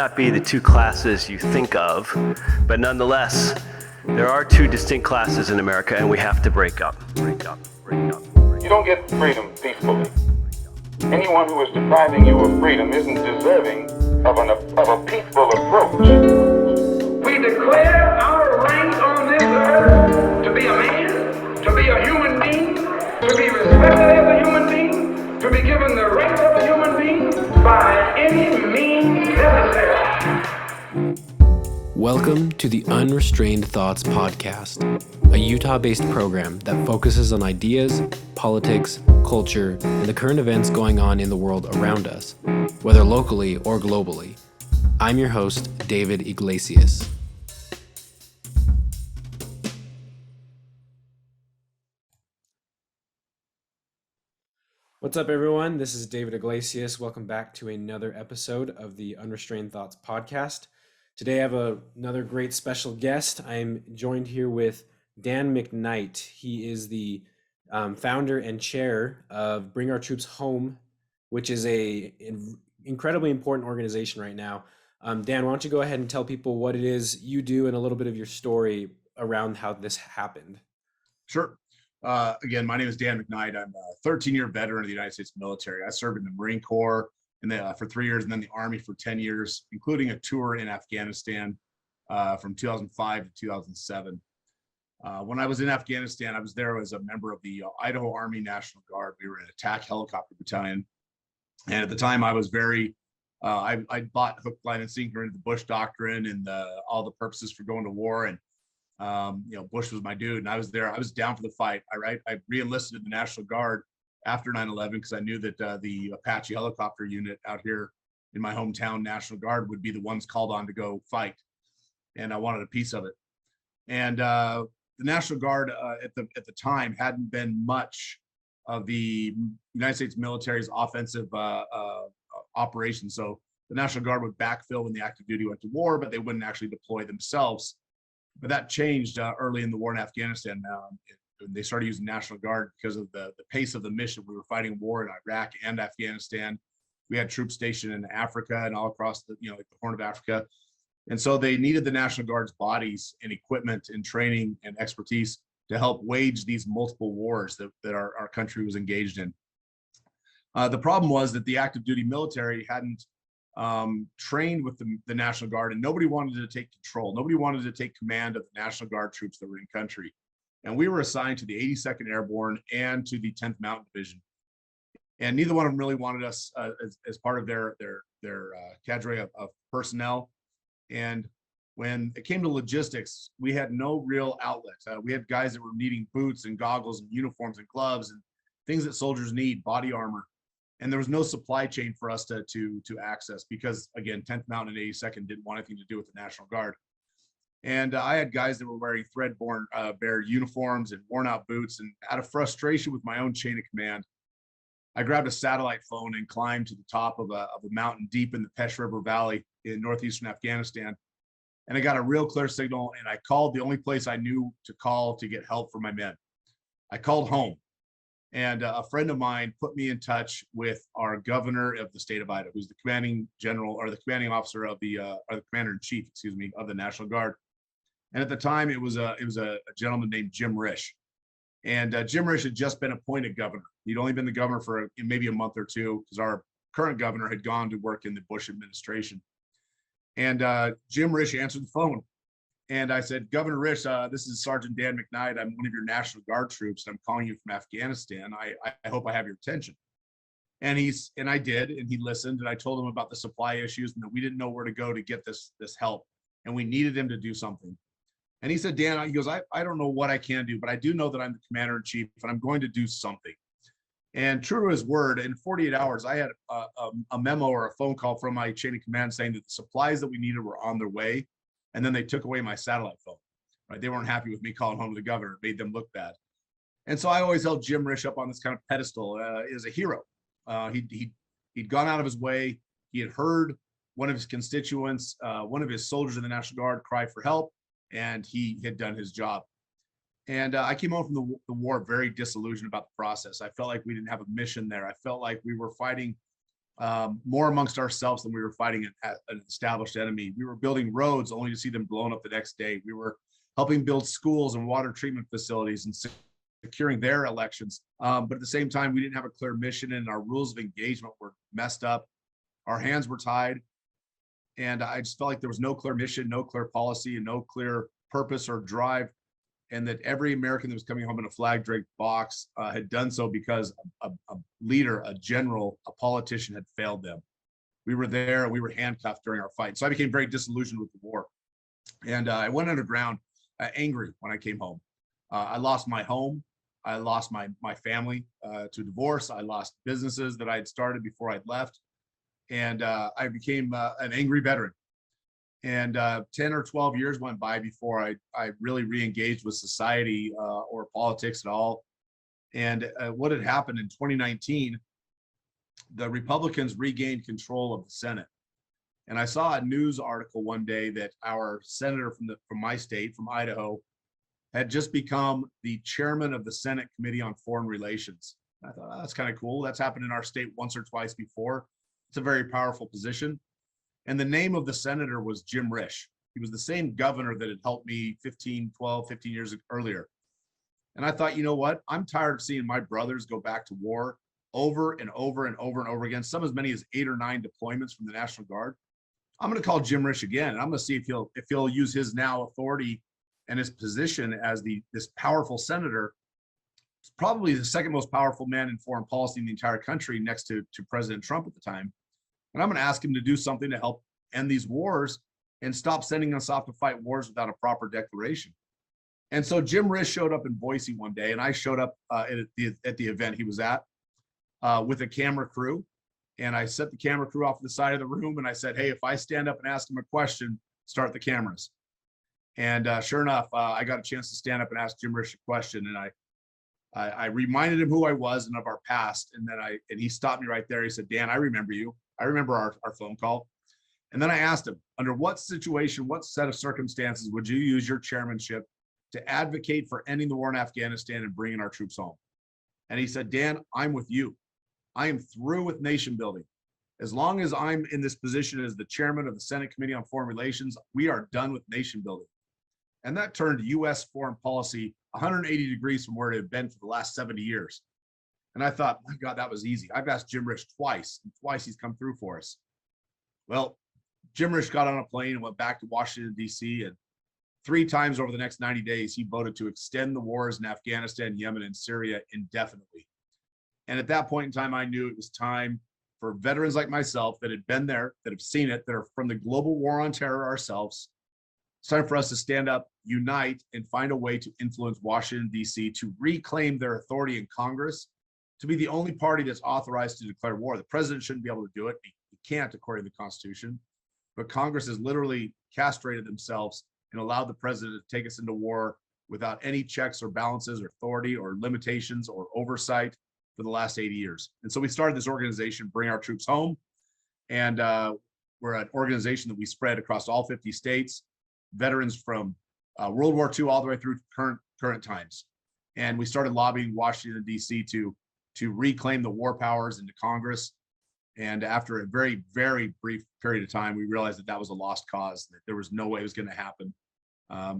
not be the two classes you think of, but nonetheless, there are two distinct classes in America, and we have to break up. You don't get freedom peacefully. Anyone who is depriving you of freedom isn't deserving of a peaceful approach. We declare our right on this earth to be a man, to be a human being, to be respected as a human being, to be given the rights of a human being by any means necessary. Welcome to the Unrestrained Thoughts Podcast, a Utah-based program that focuses on ideas, politics, culture, and the current events going on in the world around us, whether locally or globally. I'm your host, David Iglesias. What's up, everyone? This is David Iglesias. Welcome back to another episode of the Unrestrained Thoughts Podcast. Today I have another great special guest. I'm joined here with Dan McKnight. He is the founder and chair of Bring Our Troops Home, which is an incredibly important organization right now. Dan, why don't you go ahead and tell people what it is you do and a little bit of your story around how this happened. Sure. Again, my name is Dan McKnight. I'm a 13-year veteran of the United States military. I served in the Marine Corps for 3 years, and then the Army for 10 years, including a tour in Afghanistan from 2005 to 2007. When I was in Afghanistan, I was there as a member of the Idaho Army National Guard. We were an attack helicopter battalion. And at the time, I was I bought hook, line, and sinker into the Bush Doctrine and all the purposes for going to war. And Bush was my dude, and I was there. I was down for the fight. I re-enlisted in the National Guard after 9/11 because I knew that the Apache helicopter unit out here in my hometown, National Guard, would be the ones called on to go fight, and I wanted a piece of it. And the National Guard at the time hadn't been much of the United States military's offensive operation. So the National Guard would backfill when the active duty went to war, but they wouldn't actually deploy themselves. But that changed early in the war in Afghanistan. They started using National Guard because of the pace of the mission. We were fighting war in Iraq and Afghanistan. We had troops stationed in Africa and all across the Horn of Africa. And so they needed the National Guard's bodies and equipment and training and expertise to help wage these multiple wars that our country was engaged in. The problem was that the active duty military hadn't trained with the National Guard, and nobody wanted to take control. Nobody wanted to take command of the National Guard troops that were in country. And we were assigned to the 82nd Airborne and to the 10th Mountain Division. And neither one of them really wanted us as part of their cadre of personnel. And when it came to logistics, we had no real outlet. We had guys that were needing boots and goggles and uniforms and gloves and things that soldiers need, body armor. And there was no supply chain for us to access because, again, 10th Mountain and 82nd didn't want anything to do with the National Guard. And I had guys that were wearing threadbare uniforms and worn out boots. And out of frustration with my own chain of command, I grabbed a satellite phone and climbed to the top of a mountain deep in the Pesh River Valley in northeastern Afghanistan. And I got a real clear signal, and I called the only place I knew to call to get help for my men. I called home. And a friend of mine put me in touch with our governor of the state of Idaho, who's the commanding general or the commanding officer of or the commander in chief, of the National Guard. And at the time, it was a gentleman named Jim Risch. And Jim Risch had just been appointed governor. He'd only been the governor for maybe a month or two because our current governor had gone to work in the Bush administration. And Jim Risch answered the phone. And I said, Governor Risch, this is Sergeant Dan McKnight. I'm one of your National Guard troops. And I'm calling you from Afghanistan. I hope I have your attention. And I did, and he listened. And I told him about the supply issues and that we didn't know where to go to get this help. And we needed him to do something. And he said, Dan, he goes, I don't know what I can do, but I do know that I'm the commander in chief and I'm going to do something. And true to his word, in 48 hours, I had a memo or a phone call from my chain of command saying that the supplies that we needed were on their way. And then they took away my satellite phone, right? They weren't happy with me calling home to the governor. It made them look bad. And so I always held Jim Risch up on this kind of pedestal as a hero. He'd gone out of his way. He had heard one of his constituents, one of his soldiers in the National Guard cry for help, and he had done his job. And I came home from the war very disillusioned about the process. I felt like we didn't have a mission there. I felt like we were fighting more amongst ourselves than we were fighting an established enemy. We were building roads only to see them blown up the next day. We were helping build schools and water treatment facilities and securing their elections. But at the same time, we didn't have a clear mission, and our rules of engagement were messed up. Our hands were tied. And I just felt like there was no clear mission, no clear policy, and no clear purpose or drive. And that every American that was coming home in a flag draped box had done so because a leader, a general, a politician had failed them. We were there, we were handcuffed during our fight. So I became very disillusioned with the war. And I went underground angry when I came home. I lost my home. I lost my family to divorce. I lost businesses that I had started before I'd left. And I became an angry veteran. And 10 or 12 years went by before I really re-engaged with society or politics at all. And what had happened in 2019, the Republicans regained control of the Senate. And I saw a news article one day that our senator from my state, from Idaho, had just become the chairman of the Senate Committee on Foreign Relations. I thought, oh, that's kind of cool. That's happened in our state once or twice before. It's a very powerful position. And the name of the senator was Jim Risch. He was the same governor that had helped me 15 years earlier. And I thought, you know what? I'm tired of seeing my brothers go back to war over and over and over and over again, some as many as 8 or 9 deployments from the National Guard. I'm going to call Jim Risch again, and I'm going to see if he'll use his now authority and his position as this powerful senator. It's probably the second most powerful man in foreign policy in the entire country, next to President Trump at the time. And I'm going to ask him to do something to help end these wars and stop sending us off to fight wars without a proper declaration. And so Jim Risch showed up in Boise one day, and I showed up at the event he was at with a camera crew. And I set the camera crew off to the side of the room, and I said, hey, if I stand up and ask him a question, start the cameras. And sure enough, I got a chance to stand up and ask Jim Risch a question. And I reminded him who I was and of our past. And then he stopped me right there. He said, Dan, I remember you. I remember our phone call. And then I asked him, under what situation, what set of circumstances would you use your chairmanship to advocate for ending the war in Afghanistan and bringing our troops home? And he said, Dan, I'm with you. I am through with nation building. As long as I'm in this position as the chairman of the Senate Committee on Foreign Relations, we are done with nation building. And that turned U.S. foreign policy 180 degrees from where it had been for the last 70 years. And I thought, my God, that was easy. I've asked Jim Risch twice, and twice he's come through for us. Well, Jim Risch got on a plane and went back to Washington, D.C., and 3 times over the next 90 days, he voted to extend the wars in Afghanistan, Yemen, and Syria indefinitely. And at that point in time, I knew it was time for veterans like myself that had been there, that have seen it, that are from the global war on terror ourselves. It's time for us to stand up, unite, and find a way to influence Washington, D.C. to reclaim their authority in Congress, to be the only party that's authorized to declare war. The president shouldn't be able to do it. He can't, according to the Constitution. But Congress has literally castrated themselves and allowed the president to take us into war without any checks or balances or authority or limitations or oversight for the last 80 years. And so we started this organization, Bring Our Troops Home. And we're an organization that we spread across all 50 states, veterans from World War II all the way through current times. And we started lobbying Washington, D.C. to reclaim the war powers into Congress. And after a very, very brief period of time, we realized that was a lost cause, that there was no way it was going to happen.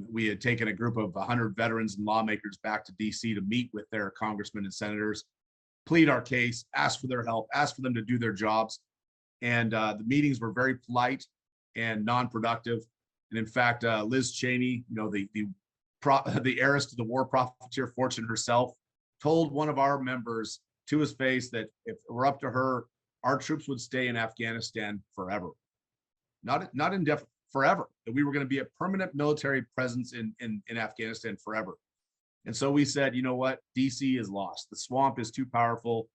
We had taken a group of 100 veterans and lawmakers back to DC to meet with their congressmen and senators, plead our case, ask for their help, ask for them to do their jobs. And the meetings were very polite and non-productive. And in fact, Liz Cheney, the heiress to the war profiteer fortune herself, told one of our members to his face that if it were up to her, our troops would stay in Afghanistan forever. Not indefinitely, forever. That we were going to be a permanent military presence in Afghanistan forever. And so we said, you know what? DC is lost. The swamp is too powerful.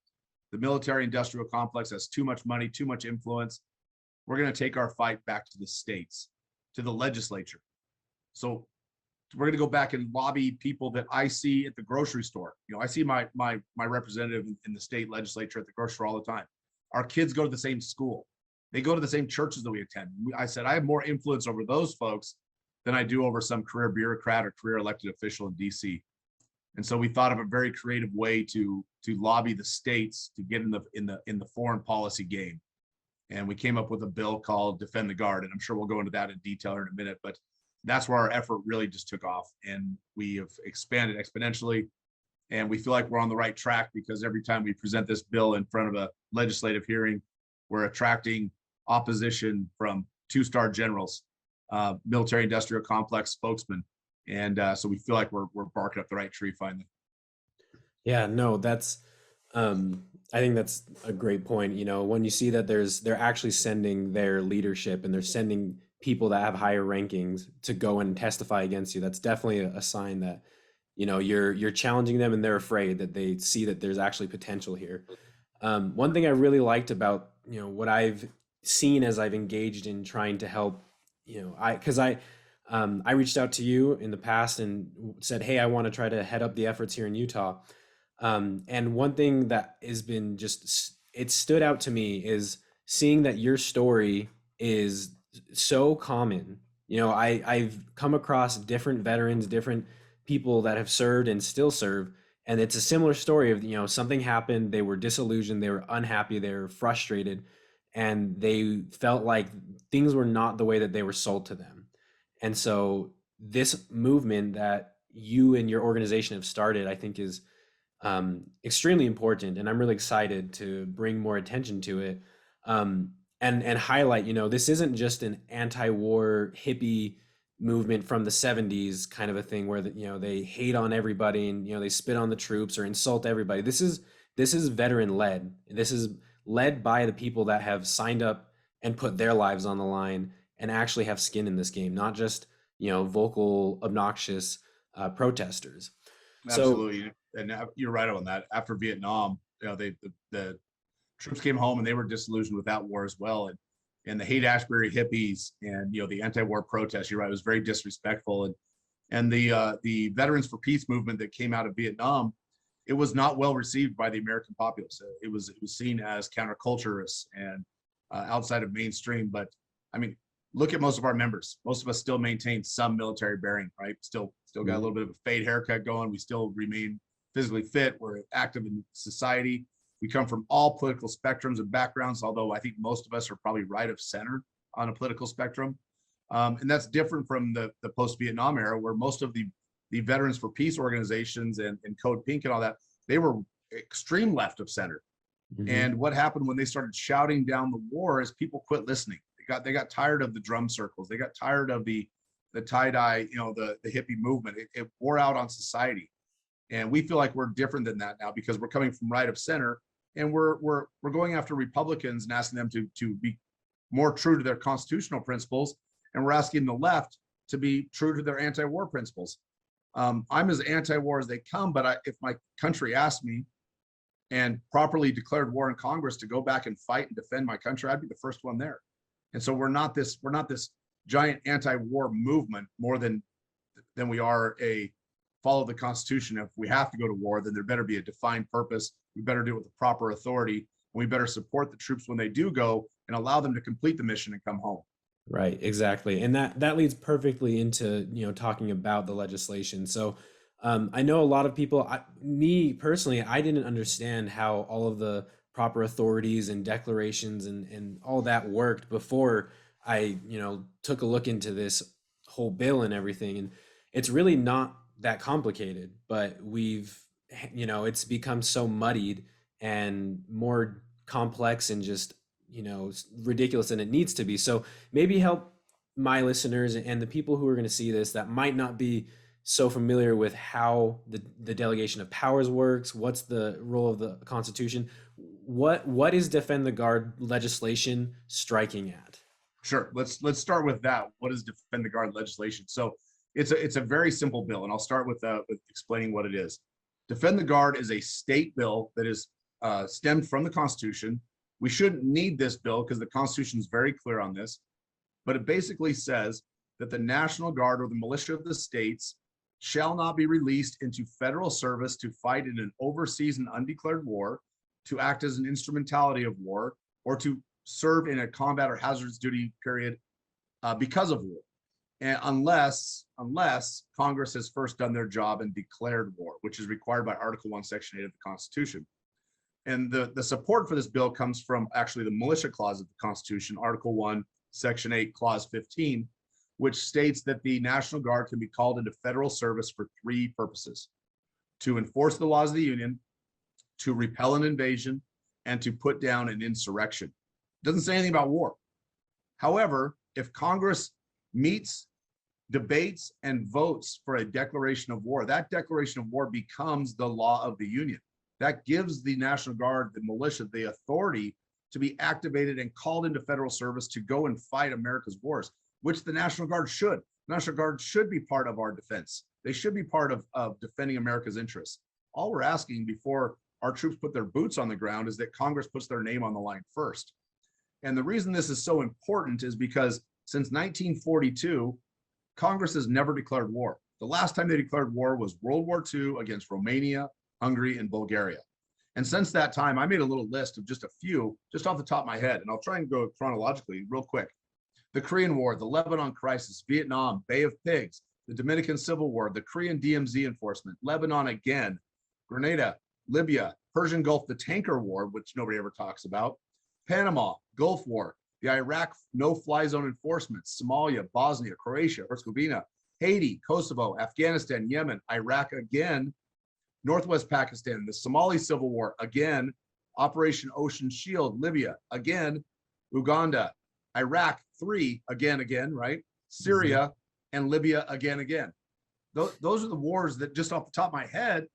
The military industrial complex has too much money, too much influence. We're going to take our fight back to the states, to the legislature. So we're going to go back and lobby people that I see at the grocery store. I see my representative in the state legislature at the grocery store all the time. Our kids go to the same school. They go to the same churches that we attend. I said, I have more influence over those folks than I do over some career bureaucrat or career elected official in DC. And so we thought of a very creative way to lobby the states to get in the foreign policy game. And we came up with a bill called Defend the Guard. And I'm sure we'll go into that in detail in a minute, but that's where our effort really just took off. And we have expanded exponentially. And we feel like we're on the right track because every time we present this bill in front of a legislative hearing, we're attracting opposition from two-star generals, military industrial complex spokesmen. And so we feel like we're barking up the right tree finally. Yeah, no, that's I think that's a great point. You know, when you see that they're actually sending their leadership and they're sending people that have higher rankings to go and testify against you, that's definitely a sign that, you know, you're challenging them and they're afraid that they see that there's actually potential here. One thing I really liked about, you know, what I've seen as I've engaged in trying to help, you know, I reached out to you in the past and said, hey, I want to try to head up the efforts here in Utah. And one thing that has been it stood out to me is seeing that your story is so common. You know, I've come across different veterans, different people that have served and still serve. And it's a similar story of, you know, something happened, they were disillusioned, they were unhappy, they were frustrated, and they felt like things were not the way that they were sold to them. And so this movement that you and your organization have started, I think is extremely important, and I'm really excited to bring more attention to it, and highlight. You know, this isn't just an anti-war hippie movement from the 70s kind of a thing where you know, they hate on everybody and, you know, they spit on the troops or insult everybody. This is veteran led. This is led by the people that have signed up and put their lives on the line and actually have skin in this game, not just, you know, vocal, obnoxious protesters. Absolutely. And you're right on that. After Vietnam, you know, the troops came home and they were disillusioned with that war as well. And the Haight-Ashbury hippies and, you know, the anti-war protests, you're right, it was very disrespectful. And the Veterans for Peace movement that came out of Vietnam, it was not well received by the American populace. It was seen as counterculturist and outside of mainstream. But I mean, look at most of our members. Most of us still maintain some military bearing, right? Still got a little bit of a fade haircut going. We still remain physically fit. We're active in society. We come from all political spectrums and backgrounds, although I think most of us are probably right of center on a political spectrum. And that's different from the post-Vietnam era, where most of the Veterans for Peace organizations and Code Pink and all that, they were extreme left of center. Mm-hmm. And what happened when they started shouting down the war is people quit listening. They got tired of the drum circles. They got tired of the tie-dye, you know, the hippie movement. It wore out on society. And we feel like we're different than that now because we're coming from right of center, and we're going after Republicans and asking them to be more true to their constitutional principles, and we're asking the left to be true to their anti-war principles. I'm as anti-war as they come, but if my country asked me and properly declared war in Congress to go back and fight and defend my country, I'd be the first one there. And so we're not this giant anti-war movement more than we are a follow the Constitution. If we have to go to war, then there better be a defined purpose. We better do it with the proper authority. And we better support the troops when they do go and allow them to complete the mission and come home. Right, exactly. And that leads perfectly into, you know, talking about the legislation. So I know a lot of people, me personally, I didn't understand how all of the proper authorities and declarations and all that worked before I, you know, took a look into this whole bill and everything. And it's really not that complicated, but you know, it's become so muddied and more complex and just, you know, ridiculous than it needs to be. So maybe help my listeners and the people who are going to see this that might not be so familiar with how the delegation of powers works. What's the role of the Constitution? What is Defend the Guard legislation striking at? Sure. Let's start with that. What is Defend the Guard legislation? So it's a very simple bill, and I'll start with explaining what it is. Defend the Guard is a state bill that is stemmed from the Constitution. We shouldn't need this bill because the Constitution is very clear on this, but it basically says that the National Guard or the militia of the states shall not be released into federal service to fight in an overseas and undeclared war, to act as an instrumentality of war, or to serve in a combat or hazardous duty period because of war, and unless Congress has first done their job and declared war, which is required by Article 1, Section 8 of the Constitution. And the support for this bill comes from actually the militia clause of the Constitution, Article 1, Section 8, Clause 15, which states that the National Guard can be called into federal service for 3 purposes: to enforce the laws of the Union, to repel an invasion, and to put down an insurrection. It doesn't say anything about war. However, if Congress meets, debates, and votes for a declaration of war, that declaration of war becomes the law of the Union. That gives the National Guard, the militia, the authority to be activated and called into federal service to go and fight America's wars, which the National Guard should. The National Guard should be part of our defense. They should be part of defending America's interests. All we're asking before our troops put their boots on the ground is that Congress puts their name on the line first. And the reason this is so important is because since 1942, Congress has never declared war. The last time they declared war was World War II against Romania, Hungary, and Bulgaria. And since that time, I made a little list of just a few, just off the top of my head, and I'll try and go chronologically real quick. The Korean War, the Lebanon crisis, Vietnam, Bay of Pigs, the Dominican Civil War, the Korean DMZ enforcement, Lebanon again, Grenada, Libya, Persian Gulf, the Tanker War, which nobody ever talks about, Panama, Gulf War, the Iraq no-fly zone enforcement, Somalia, Bosnia, Croatia, Herzegovina, Haiti, Kosovo, Afghanistan, Yemen, Iraq again, Northwest Pakistan, the Somali Civil War again, Operation Ocean Shield, Libya again, Uganda, Iraq 3 again, right? Syria and Libya again. Those are the wars that, just off the top of my head,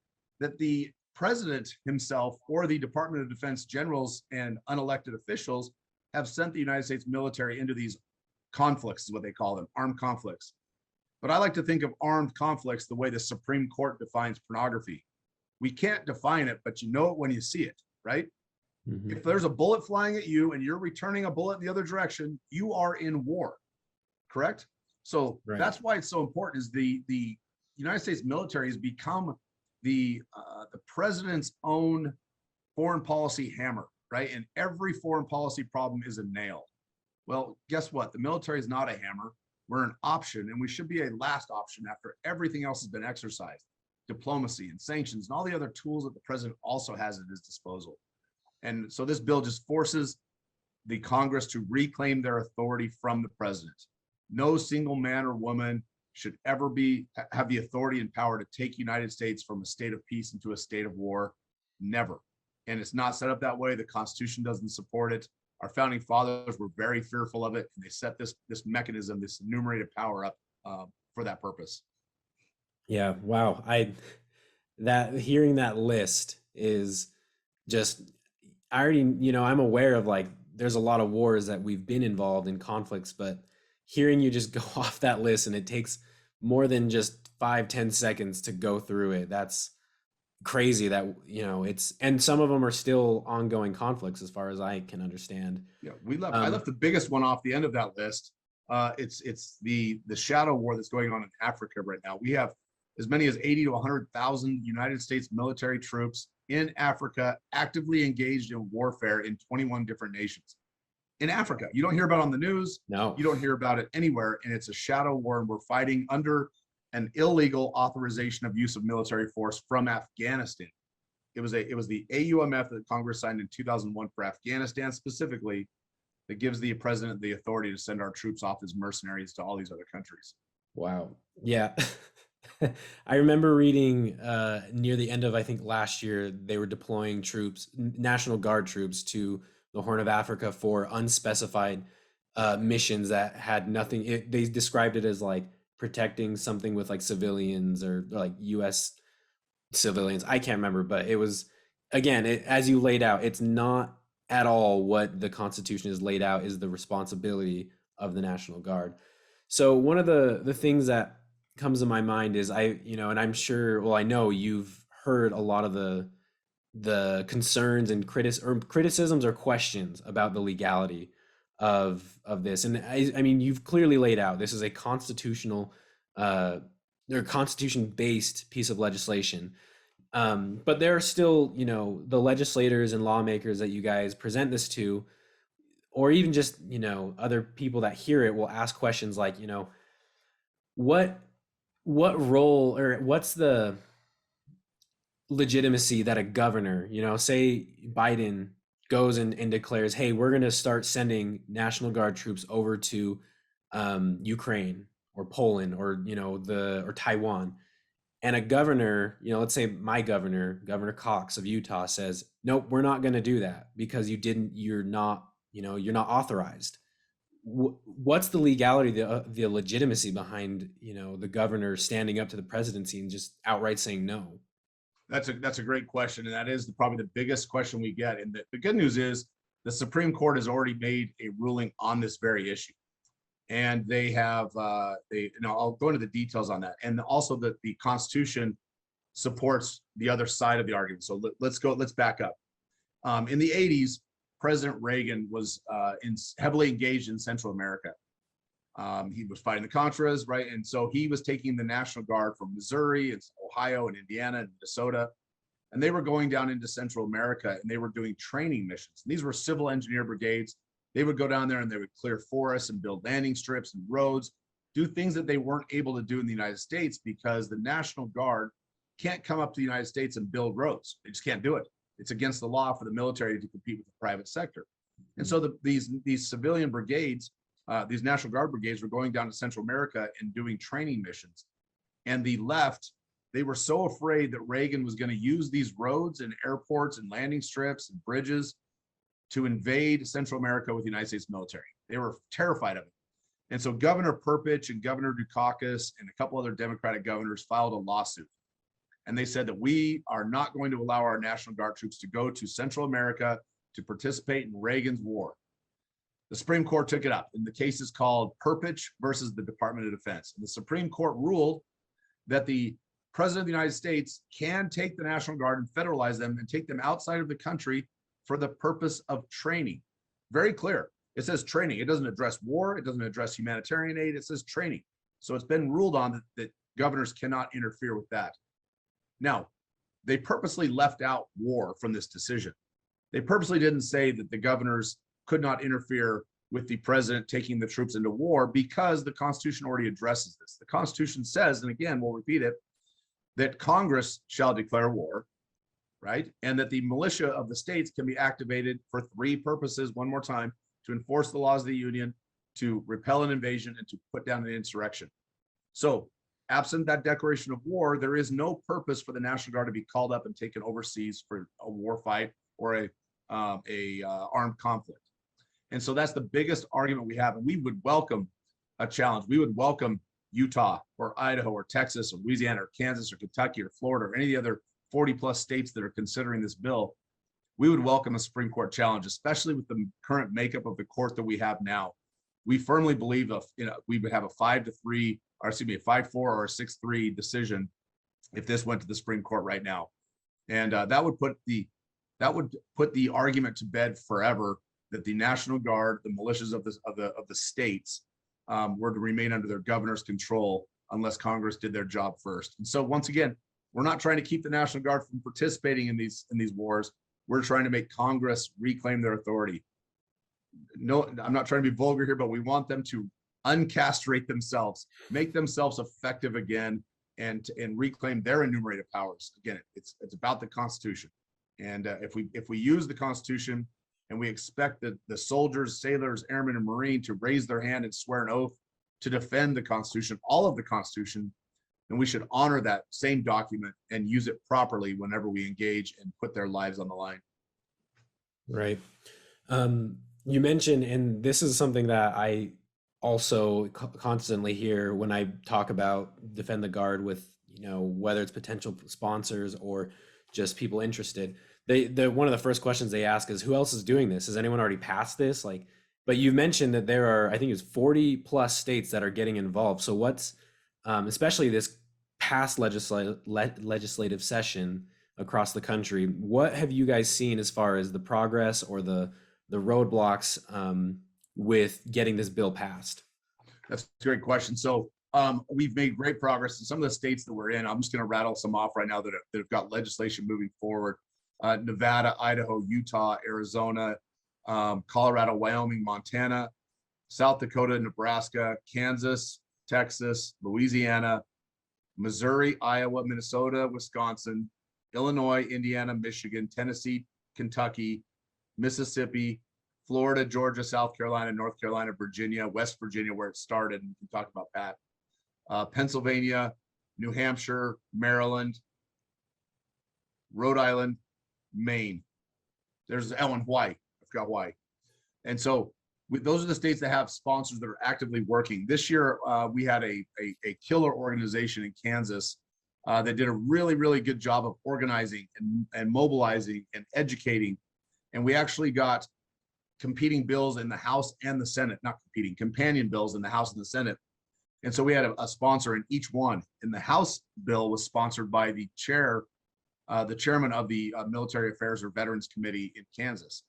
that the president himself or the Department of Defense generals and unelected officials have sent the United States military into these conflicts, is what they call them, armed conflicts. But I like to think of armed conflicts the way the Supreme Court defines pornography. We can't define it, but you know it when you see it, right? Mm-hmm. If there's a bullet flying at you and you're returning a bullet in the other direction, you are in war, correct? So That's why it's so important, is the United States military has become the president's own foreign policy hammer, right? And every foreign policy problem is a nail. Well, guess what? The military is not a hammer. We're an option, and we should be a last option after everything else has been exercised. Diplomacy and sanctions and all the other tools that the president also has at his disposal. And so this bill just forces the Congress to reclaim their authority from the president. No single man or woman should ever have the authority and power to take United States from a state of peace into a state of war. Never. And it's not set up that way. The Constitution doesn't support it. Our founding fathers were very fearful of it, and they set this mechanism, this enumerated power up for that purpose. Yeah, wow. Hearing that list is just, I already, I'm aware of, like, there's a lot of wars that we've been involved in, conflicts, but hearing you just go off that list and it takes more than just 5-10 seconds to go through it, that's crazy. That and some of them are still ongoing conflicts as far as I can understand. Yeah, I left the biggest one off the end of that list. It's the shadow war that's going on in Africa right now. We have as many as 80 to 100,000 United States military troops in Africa actively engaged in warfare in 21 different nations. In Africa, you don't hear about it on the news. No, you don't hear about it anywhere, and it's a shadow war, and we're fighting under an illegal authorization of use of military force from Afghanistan. It was the AUMF that Congress signed in 2001 for Afghanistan specifically, that gives the president the authority to send our troops off as mercenaries to all these other countries. Wow. Yeah. I remember reading near the end of, I think, last year, they were deploying troops, National Guard troops, to the Horn of Africa for unspecified missions that had nothing. They described it as like protecting something with like civilians or like U.S. civilians. I can't remember, but it was, again, as you laid out, it's not at all what the Constitution has laid out is the responsibility of the National Guard. So one of the things that comes to my mind is and I'm sure, well, I know you've heard a lot of the concerns and criticisms or questions about the legality of this. And I mean, you've clearly laid out, this is a constitutional or constitution-based piece of legislation. But there are still, the legislators and lawmakers that you guys present this to, or even just, other people that hear it will ask questions like, what role, or what's the, legitimacy that a governor, say Biden goes and declares, hey, we're going to start sending National Guard troops over to Ukraine or Poland or, or Taiwan. And a governor, let's say my governor, Governor Cox of Utah, says, nope, we're not going to do that because you're not authorized. What's the legality, the legitimacy behind, the governor standing up to the presidency and just outright saying no? That's a great question, and that is probably the biggest question we get. And the good news is the Supreme Court has already made a ruling on this very issue, and they have I'll go into the details on that, and also that the Constitution supports the other side of the argument. So let's back up. In the 80s, President Reagan was heavily engaged in Central America. He was fighting the Contras, right? And so he was taking the National Guard from Missouri and Ohio and Indiana and Minnesota, and they were going down into Central America and they were doing training missions. And these were civil engineer brigades. They would go down there and they would clear forests and build landing strips and roads, do things that they weren't able to do in the United States because the National Guard can't come up to the United States and build roads. They just can't do it. It's against the law for the military to compete with the private sector. And so these civilian brigades, these National Guard brigades were going down to Central America and doing training missions. And the left, they were so afraid that Reagan was going to use these roads and airports and landing strips and bridges to invade Central America with the United States military. They were terrified of it. And so Governor Perpich and Governor Dukakis and a couple other Democratic governors filed a lawsuit. And they said that we are not going to allow our National Guard troops to go to Central America to participate in Reagan's war. The Supreme Court took it up, and the case is called Perpich versus the Department of Defense. And the Supreme Court ruled that the President of the United States can take the National Guard and federalize them and take them outside of the country for the purpose of training. Very clear. It says training. It doesn't address war. It doesn't address humanitarian aid. It says training. So it's been ruled on that governors cannot interfere with that. Now, they purposely left out war from this decision. They purposely didn't say that the governors could not interfere with the president taking the troops into war because the Constitution already addresses this. The Constitution says, and again, we'll repeat it, that Congress shall declare war, right? And that the militia of the states can be activated for three purposes, one more time, to enforce the laws of the Union, to repel an invasion, and to put down an insurrection. So, absent that declaration of war, there is no purpose for the National Guard to be called up and taken overseas for a war fight or a armed conflict. And so that's the biggest argument we have. And we would welcome a challenge. We would welcome Utah or Idaho or Texas or Louisiana or Kansas or Kentucky or Florida or any of the other 40 plus states that are considering this bill. We would welcome a Supreme Court challenge, especially with the current makeup of the court that we have now. We firmly believe we would have a 5-4 or a 6-3 decision if this went to the Supreme Court right now. And that would put the argument to bed forever that the National Guard, the militias of the states, were to remain under their governor's control unless Congress did their job first. And so once again, we're not trying to keep the National Guard from participating in these wars. We're trying to make Congress reclaim their authority. No, I'm not trying to be vulgar here, but we want them to uncastrate themselves, make themselves effective again, and reclaim their enumerated powers. Again, it's about the Constitution. And if we use the Constitution and we expect that the soldiers, sailors, airmen, and Marine to raise their hand and swear an oath to defend the Constitution, all of the Constitution, then we should honor that same document and use it properly whenever we engage and put their lives on the line. Right. You mentioned, and this is something that I also constantly hear when I talk about Defend the Guard with, whether it's potential sponsors or just people interested. One of the first questions they ask is, who else is doing this? Has anyone already passed this? But you mentioned that there are, I think it's 40 plus states that are getting involved. So what's, especially this past legislative session across the country, what have you guys seen as far as the progress or the roadblocks with getting this bill passed? That's a great question. So we've made great progress in some of the states that we're in. I'm just going to rattle some off right now that have got legislation moving forward. Nevada, Idaho, Utah, Arizona, Colorado, Wyoming, Montana, South Dakota, Nebraska, Kansas, Texas, Louisiana, Missouri, Iowa, Minnesota, Wisconsin, Illinois, Indiana, Michigan, Tennessee, Kentucky, Mississippi, Florida, Georgia, South Carolina, North Carolina, Virginia, West Virginia, where it started. And we can talk about Pat. Pennsylvania, New Hampshire, Maryland, Rhode Island, Maine. There's and Hawaii. I forgot Hawaii. And so those are the states that have sponsors that are actively working. This year, we had a killer organization in Kansas that did a really, really good job of organizing and mobilizing and educating. And we actually got competing bills in the House and the Senate, not competing, companion bills in the House and the Senate. And so we had a sponsor in each one. And the House bill was sponsored by the chairman of the Military Affairs or Veterans Committee in Kansas.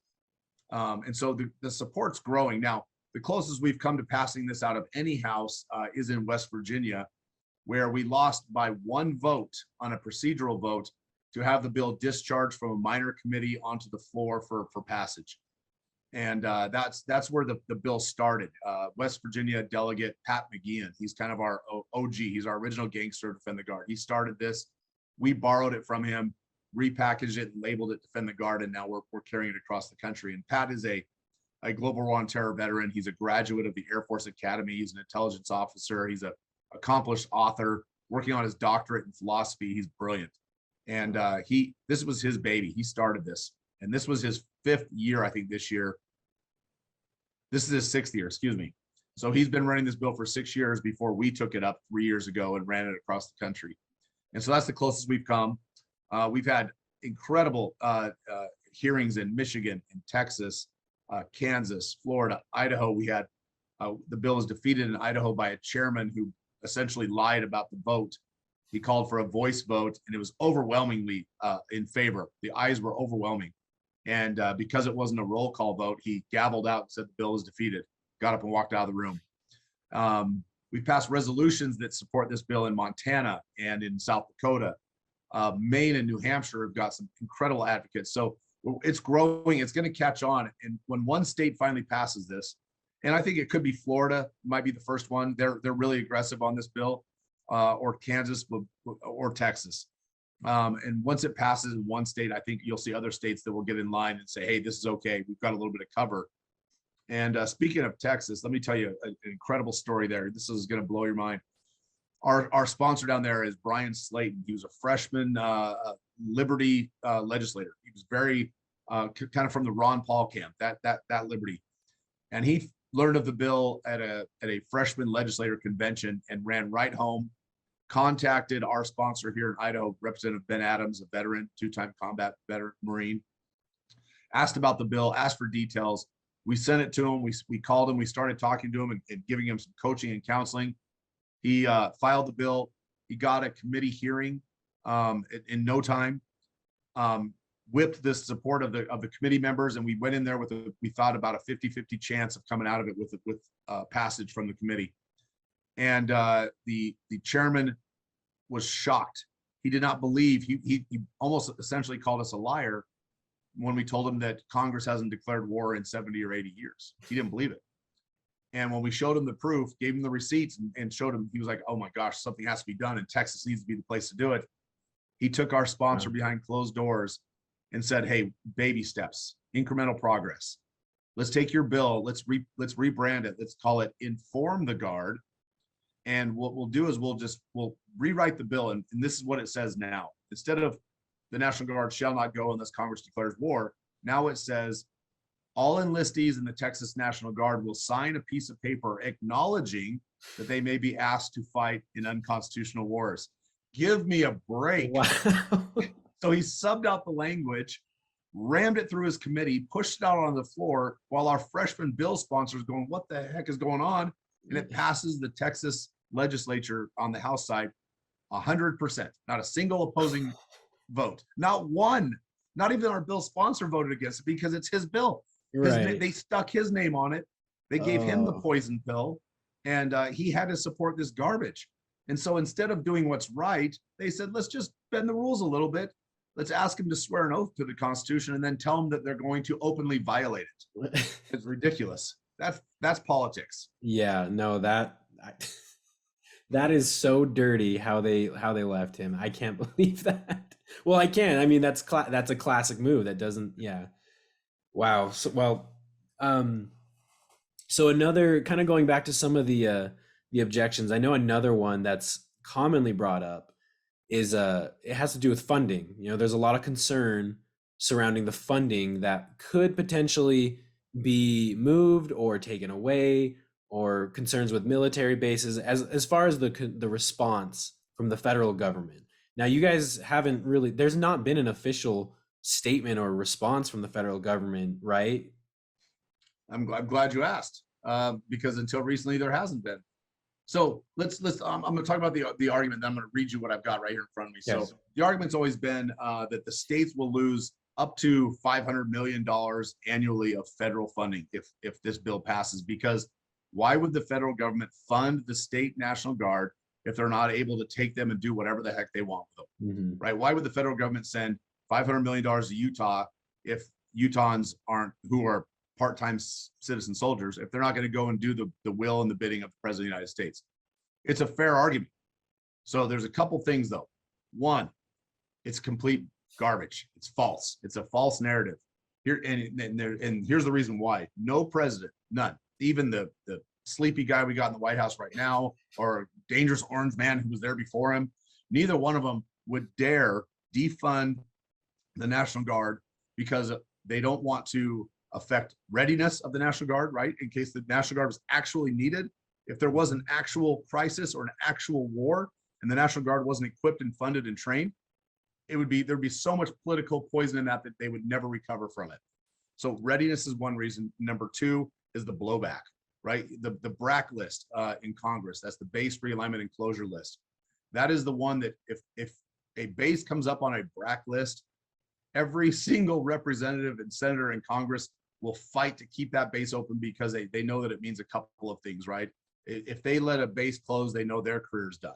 And so the support's growing. Now, the closest we've come to passing this out of any house is in West Virginia, where we lost by one vote on a procedural vote to have the bill discharged from a minor committee onto the floor for passage. And that's where the bill started. West Virginia delegate Pat McGeehan, he's kind of our OG. He's our original gangster, Defend the Guard. He started this. We borrowed it from him, repackaged it, and labeled it Defend the Guard, and now we're carrying it across the country. And Pat is a global war on terror veteran. He's a graduate of the Air Force Academy. He's an intelligence officer. He's an accomplished author, working on his doctorate in philosophy. He's brilliant. And this was his baby. He started this. And this was his 5th year, I think, this year. This is his 6th year, excuse me. So he's been running this bill for 6 years before we took it up 3 years ago and ran it across the country. And so that's the closest we've come. We've had incredible hearings in Michigan, in Texas, Kansas, Florida, Idaho. We had the bill was defeated in Idaho by a chairman who essentially lied about the vote. He called for a voice vote, and it was overwhelmingly in favor. The ayes were overwhelming. And because it wasn't a roll call vote, he gavelled out and said the bill was defeated, got up and walked out of the room. We've passed resolutions that support this bill in Montana and in South Dakota. Maine and New Hampshire have got some incredible advocates. So it's growing. It's going to catch on. And when one state finally passes this, and I think it could be Florida, might be the first one. They're really aggressive on this bill, or Kansas or Texas. And once it passes in one state, I think you'll see other states that will get in line and say, hey, this is okay. We've got a little bit of cover. And speaking of Texas, let me tell you an incredible story there. This is going to blow your mind. Our sponsor down there is Brian Slayton. He was a freshman Liberty legislator. He was very kind of from the Ron Paul camp, that Liberty. And he learned of the bill at a freshman legislator convention and ran right home, contacted our sponsor here in Idaho, Representative Ben Adams, a veteran, 2-time combat veteran Marine, asked about the bill, asked for details. We sent it to him. We called him. We started talking to him and giving him some coaching and counseling. He filed the bill. He got a committee hearing in no time, whipped the support of the committee members, and we went in there with we thought about a 50-50 chance of coming out of it with passage from the committee. And the chairman was shocked. He did not believe. He almost essentially called us a liar when we told him that Congress hasn't declared war in 70 or 80 years. He didn't believe it. And when we showed him the proof, gave him the receipts and showed him, he was like, oh my gosh, something has to be done, and Texas needs to be the place to do it. He took our sponsor behind closed doors and said, hey, baby steps, incremental progress. Let's take your bill. Let's rebrand it. Let's call it Inform the Guard. And what we'll do is we'll rewrite the bill. And this is what it says now. Instead of the National Guard shall not go unless Congress declares war, now it says all enlistees in the Texas National Guard will sign a piece of paper acknowledging that they may be asked to fight in unconstitutional wars. Give me a break. Wow. So he subbed out the language, rammed it through his committee, pushed it out on the floor while our freshman bill sponsor is going, what the heck is going on? And it passes the Texas legislature on the House side 100%, not a single opposing vote, not one, not even our bill sponsor voted against it because it's his bill. Right. They stuck his name on it. They gave him the poison pill, and he had to support this garbage. And so instead of doing what's right, they said, let's just bend the rules a little bit. Let's ask him to swear an oath to the Constitution and then tell him that they're going to openly violate it. It's ridiculous. That's politics. Yeah, no, that That is so dirty how they left him. I can't believe that. Well, I can. I mean, that's a classic move. That doesn't. Yeah. Wow. Um, so another kind of going back to some of the objections. I know another one that's commonly brought up is it has to do with funding. You know, there's a lot of concern surrounding the funding that could potentially be moved or taken away, or concerns with military bases as far as the response from the federal government. Now, you guys haven't really, there's not been an official statement or response from the federal government, right? I'm glad you asked, because until recently there hasn't been. So I'm going to talk about the argument. Then I'm going to read you what I've got right here in front of me. Yes. So the argument's always been that the states will lose up to $500 million annually of federal funding if this bill passes, because why would the federal government fund the state National Guard if they're not able to take them and do whatever the heck they want with them? Mm-hmm. Right? Why would the federal government send $500 million to Utah if Utahns who are part-time citizen soldiers, if they're not going to go and do the will and the bidding of the president of the United States? It's a fair argument. So there's a couple things though. One, it's complete garbage. It's false. It's a false narrative. And here's the reason why. No president, none, even the sleepy guy we got in the White House right now, or dangerous orange man who was there before him, neither one of them would dare defund the National Guard because they don't want to affect readiness of the National Guard, right? In case the National Guard was actually needed. If there was an actual crisis or an actual war and the National Guard wasn't equipped and funded and trained, there'd be so much political poison in that they would never recover from it. So readiness is one reason. Number two is the blowback, right? The BRAC list in Congress, that's the base realignment and closure list. That is the one that if a base comes up on a BRAC list, every single representative and senator in Congress will fight to keep that base open, because they know that it means a couple of things, right? If they let a base close, they know their career's done.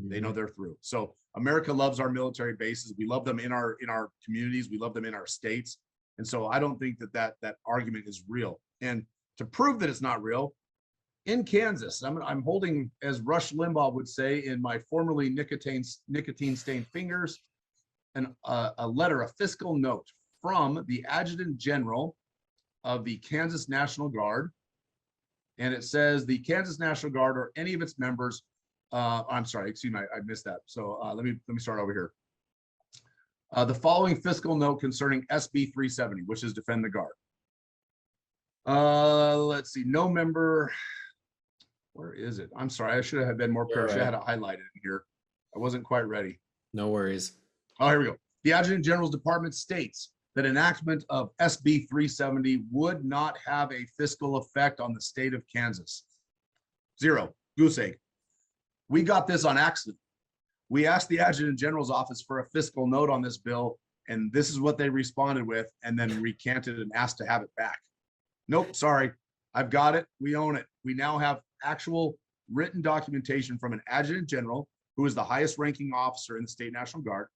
They know they're through. So America loves our military bases. We love them in our communities. We love them in our states. And so I don't think that argument is real. And to prove that it's not real, in Kansas, I'm holding, as Rush Limbaugh would say, in my formerly nicotine-stained fingers, a letter, a fiscal note from the Adjutant General of the Kansas National Guard. And it says the Kansas National Guard or any of its members, I'm sorry, excuse me, I missed that. So let me start over here. The following fiscal note concerning SB 370, which is Defend the Guard. Let's see, no member, where is it? I'm sorry, I should have been more prepared. I should have had it highlighted in here. I wasn't quite ready. No worries. Oh, here we go. The Adjutant General's Department states that enactment of SB 370 would not have a fiscal effect on the state of Kansas. Zero, goose egg. We got this on accident. We asked the Adjutant General's office for a fiscal note on this bill, and this is what they responded with, and then recanted and asked to have it back. Nope, sorry, I've got it. We own it. We now have actual written documentation from an Adjutant General, who is the highest ranking officer in the State National Guard,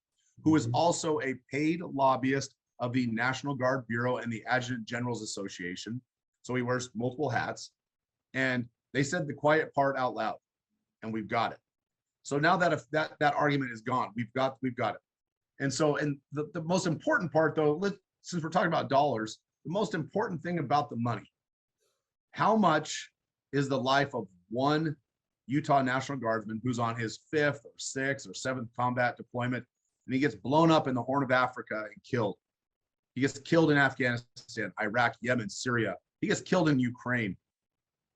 who is also a paid lobbyist of the National Guard Bureau and the Adjutant Generals Association. So he wears multiple hats. And they said the quiet part out loud, and we've got it. So now that if that argument is gone, we've got it. And so, and the most important part though, since we're talking about dollars, the most important thing about the money, how much is the life of one Utah National Guardsman who's on his 5th or 6th or 7th combat deployment, and he gets blown up in the Horn of Africa and killed. He gets killed in Afghanistan, Iraq, Yemen, Syria. He gets killed in Ukraine.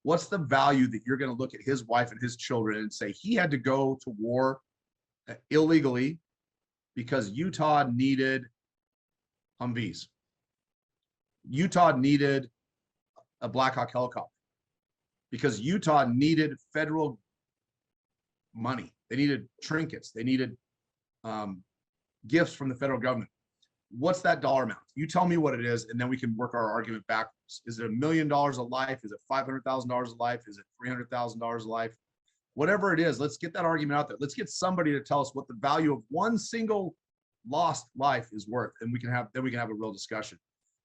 What's the value that you're going to look at his wife and his children and say he had to go to war illegally because Utah needed Humvees? Utah needed a Black Hawk helicopter because Utah needed federal money. They needed trinkets. They needed gifts from the federal government. What's that dollar amount? You tell me what it is, and then we can work our argument backwards. Is it $1 million a life? Is it $500,000 a life? Is it $300,000 a life? Whatever it is, let's get that argument out there. Let's get somebody to tell us what the value of one single lost life is worth, and we can have a real discussion.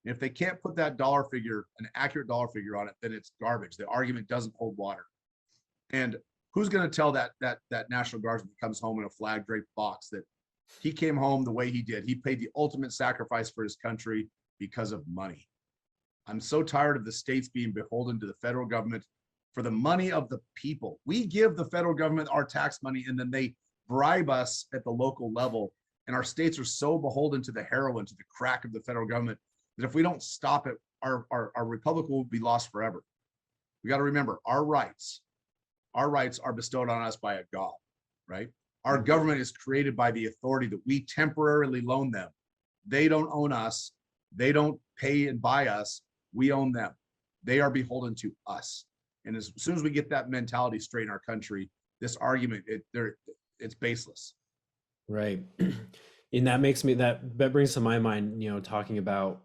And if they can't put that dollar figure, an accurate dollar figure on it, then it's garbage. The argument doesn't hold water. And Who's going to tell that National Guardsman that comes home in a flag draped box that he came home the way he did? He paid the ultimate sacrifice for his country because of money. I'm so tired of the states being beholden to the federal government for the money of the people. We give the federal government our tax money, and then they bribe us at the local level. And our states are so beholden to the heroin, to the crack of the federal government, that if we don't stop it, our republic will be lost forever. We got to remember our rights are bestowed on us by a God, right? Our government is created by the authority that we temporarily loan them. They don't own us. They don't pay and buy us. We own them. They are beholden to us. And as soon as we get that mentality straight in our country, this argument, it's baseless. Right. And that makes me, that brings to my mind, talking about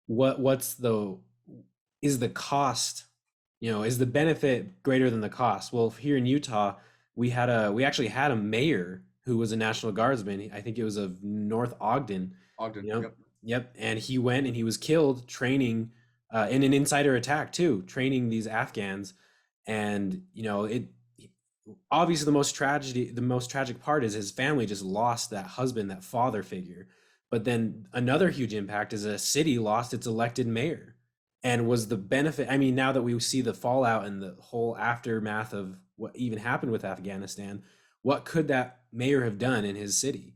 is the cost, is the benefit greater than the cost? Well, here in Utah, we actually had a mayor who was a National Guardsman. I think it was of North Ogden. Ogden, Yep. And he went and he was killed training in an insider attack too, training these Afghans. And, obviously the most tragic part is his family just lost that husband, that father figure. But then another huge impact is a city lost its elected mayor. And was the benefit, I mean, now that we see the fallout and the whole aftermath of what even happened with Afghanistan, what could that mayor have done in his city?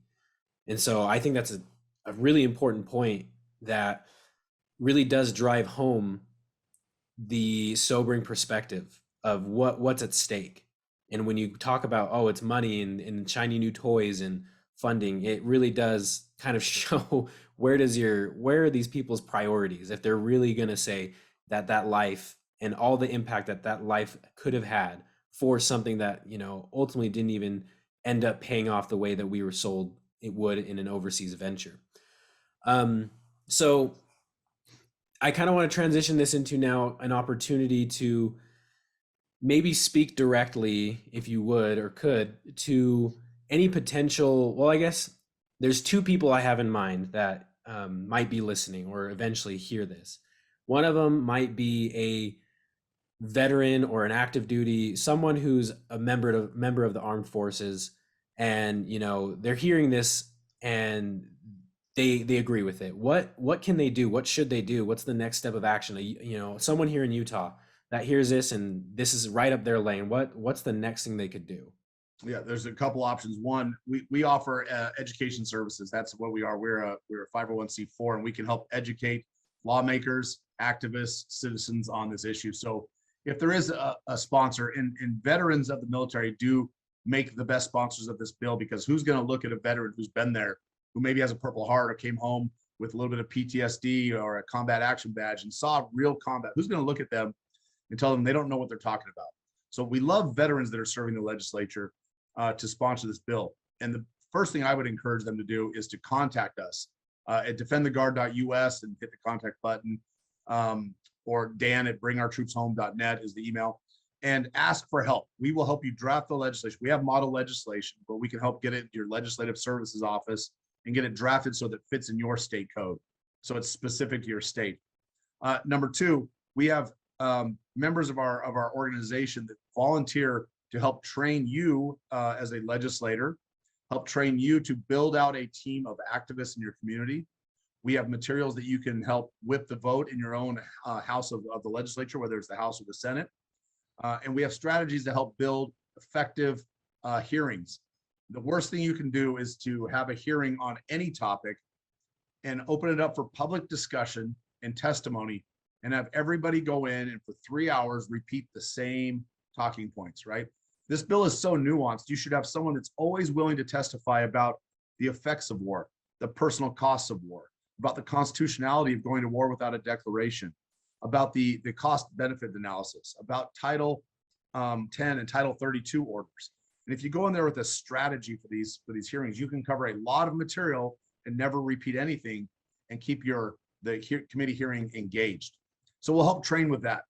And so I think that's a really important point that really does drive home the sobering perspective of what's at stake. And when you talk about, oh, it's money and shiny new toys and funding, it really does kind of show where are these people's priorities if they're really going to say that life and all the impact that life could have had for something that ultimately didn't even end up paying off the way that we were sold it would in an overseas venture. So I kind of want to transition this into now an opportunity to maybe speak directly, if you would or could, to any potential, well, I guess there's two people I have in mind that might be listening or eventually hear this. One of them might be a veteran or an active duty, someone who's a member of the armed forces, and they're hearing this and they agree with it. What can they do? What should they do? What's the next step of action? Someone here in Utah that hears this and this is right up their lane. What's the next thing they could do? Yeah, there's a couple options. One, we offer education services. That's what we are. We're a 501c4, and we can help educate lawmakers, activists, citizens on this issue. So if there is a sponsor, and veterans of the military do make the best sponsors of this bill, because who's going to look at a veteran who's been there, who maybe has a Purple Heart or came home with a little bit of PTSD or a combat action badge and saw real combat? Who's going to look at them and tell them they don't know what they're talking about? So we love veterans that are serving the legislature to sponsor this bill. And the first thing I would encourage them to do is to contact us at defendtheguard.us and hit the contact button, or dan@bringourtroopshome.net is the email, and ask for help. We will help you draft the legislation. We have model legislation, but we can help get it into your legislative services office and get it drafted so that it fits in your state code, so it's specific to your state. Number two, we have members of our organization that volunteer to help train you as a legislator, help train you to build out a team of activists in your community. We have materials that you can help whip the vote in your own house of the legislature, whether it's the House or the Senate. And we have strategies to help build effective hearings. The worst thing you can do is to have a hearing on any topic and open it up for public discussion and testimony and have everybody go in and for 3 hours repeat the same talking points, right? This bill is so nuanced. You should have someone that's always willing to testify about the effects of war, the personal costs of war, about the constitutionality of going to war without a declaration, about the cost benefit analysis, about Title 10 and Title 32 orders. And if you go in there with a strategy for these hearings, you can cover a lot of material and never repeat anything and keep the committee hearing engaged. So we'll help train with that.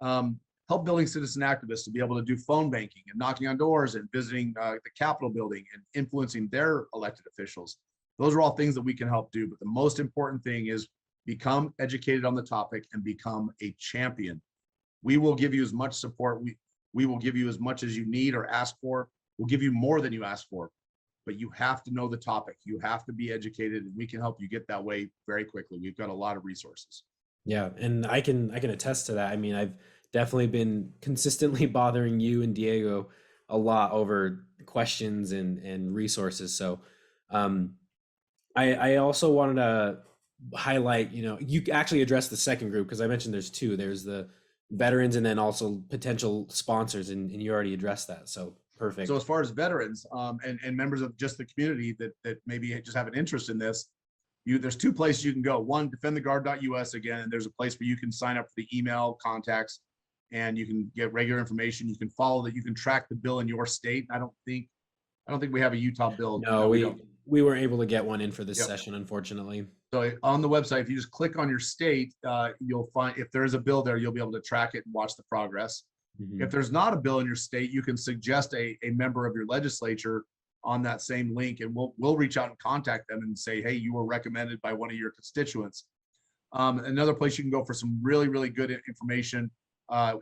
Help building citizen activists to be able to do phone banking and knocking on doors and visiting the Capitol building and influencing their elected officials. Those are all things that we can help do. But the most important thing is become educated on the topic and become a champion. We will give you as much support. We will give you as much as you need or ask for. We'll give you more than you ask for, but you have to know the topic. You have to be educated, and we can help you get that way very quickly. We've got a lot of resources. Yeah, and I can attest to that. I mean, I've definitely been consistently bothering you and Diego a lot over questions and resources. So, um, I also wanted to highlight, you actually addressed the second group because I mentioned there's two. There's the veterans and then also potential sponsors, and you already addressed that. So perfect. So as far as veterans and members of just the community that maybe just have an interest in this, there's two places you can go. One, defendtheguard.us again, and there's a place where you can sign up for the email contacts, and you can get regular information. You can follow that. You can track the bill in your state. I don't think we have a Utah bill. No, we don't. We weren't able to get one in for this Yep. session, unfortunately. So on the website, if you just click on your state, you'll find if there is a bill there, you'll be able to track it and watch the progress. Mhm. If there's not a bill in your state, you can suggest a member of your legislature on that same link, and we'll reach out and contact them and say, hey, you were recommended by one of your constituents. Another place you can go for some really, really good information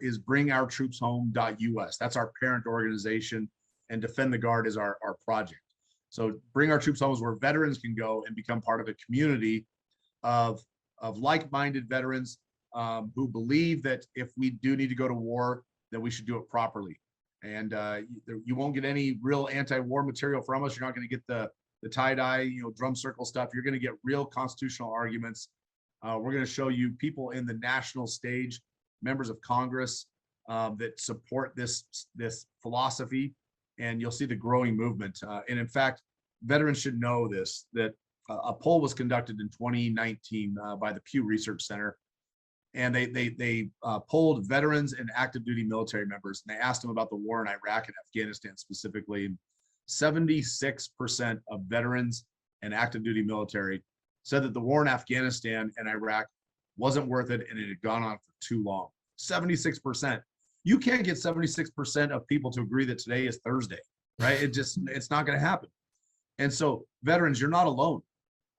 is bringourtroopshome.us. That's our parent organization, and Defend the Guard is our project. So Bring Our Troops Home is where veterans can go and become part of a community of like-minded veterans who believe that if we do need to go to war, that we should do it properly. And you won't get any real anti-war material from us. You're not going to get the tie-dye, drum circle stuff. You're going to get real constitutional arguments. We're going to show you people in the national stage, members of Congress that support this philosophy, and you'll see the growing movement. And in fact, veterans should know this, that a poll was conducted in 2019 by the Pew Research Center, and they polled veterans and active duty military members, and they asked them about the war in Iraq and Afghanistan specifically. 76% of veterans and active duty military said that the war in Afghanistan and Iraq wasn't worth it, and it had gone on for too long. 76%. You can't get 76% of people to agree that today is Thursday, right? It's not going to happen. And so veterans, you're not alone.